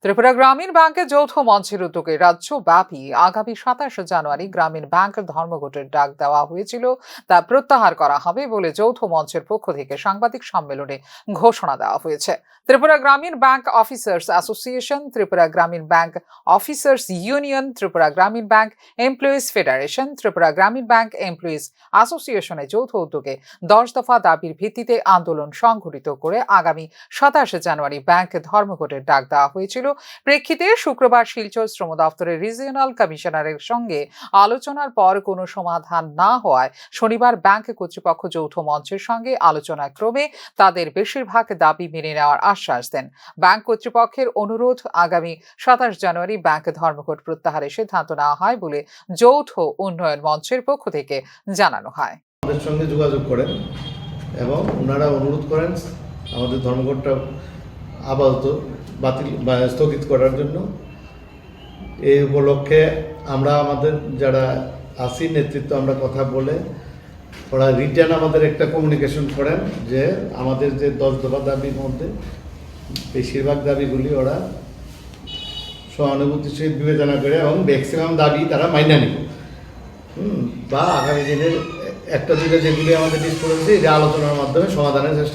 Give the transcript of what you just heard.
ত্রিপুরা গ্রামীণ ব্যাংকের যৌথ মঞ্চের উদ্যোগে রাজ্যব্যাপী আগামী 27 জানুয়ারি গ্রামীণ ব্যাংক ধর্মঘটের ডাক দেওয়া হয়েছিল, তা প্রত্যাহার করা হবে বলে যৌথ মঞ্চের পক্ষ থেকে সাংবাদিক সম্মেলনে ঘোষণা দেওয়া হয়েছে। ত্রিপুরা গ্রামীণ ব্যাংক অফিসার্স অ্যাসোসিয়েশন, ত্রিপুরা গ্রামীণ ব্যাংক অফিসার্স ইউনিয়ন, ত্রিপুরা গ্রামীণ ব্যাংক এমপ্লয়িজ ফেডারেশন, ত্রিপুরা গ্রামীণ ব্যাংক এমপ্লয়িজ অ্যাসোসিয়েশনের যৌথ উদ্যোগে 10 দফা দাবির ভিত্তিতে আন্দোলন সংঘটিত করে আগামী 27 জানুয়ারি ব্যাংক ধর্মঘটের ডাক দেওয়া হয়েছিল। প্রেক্ষিতে শুক্রবার শিলচর শ্রম দপ্তরের রিজিওনাল কমিশনারের সঙ্গে আলোচনার পর কোনো সমাধান না হওয়ায় শনিবার ব্যাংক কর্তৃপক্ষ যৌথ মঞ্চের সঙ্গে আলোচনার ক্রমে তাদের বেশিরভাগ দাবি মেনে নেওয়ার আশ্বাস দেন। ব্যাংক কর্তৃপক্ষের অনুরোধ আগামী 27 জানুয়ারি ব্যাংক ধর্মঘট প্রত্যাহারের সিদ্ধান্ত নেওয়া হয় বলে যৌথ উন্নয়ন মঞ্চের পক্ষ থেকে জানানো হয়। আমাদের সঙ্গে যোগাযোগ করেন এবং ওনারা অনুরোধ করেন আমাদের ধর্মঘটটা আপাতত বাতিল বা স্থগিত করার জন্য। এই উপলক্ষে আমরা আমাদের যারা আছি নেতৃত্ব আমরা কথা বলে ওরা রিটার্ন আমাদের একটা কমিউনিকেশন করেন যে আমাদের যে 10 দফা দাবির মধ্যে বেশিরভাগ দাবিগুলি ওরা সহানুভূতির সহিত বিবেচনা করে এবং ম্যাক্সিমাম দাবি তারা মাইনা নিব বা আগামী দিনের একটা দুইটা যেগুলি আমাদের ডিসপুট হয়েছে এই যে আলোচনার মাধ্যমে সমাধানের চেষ্টা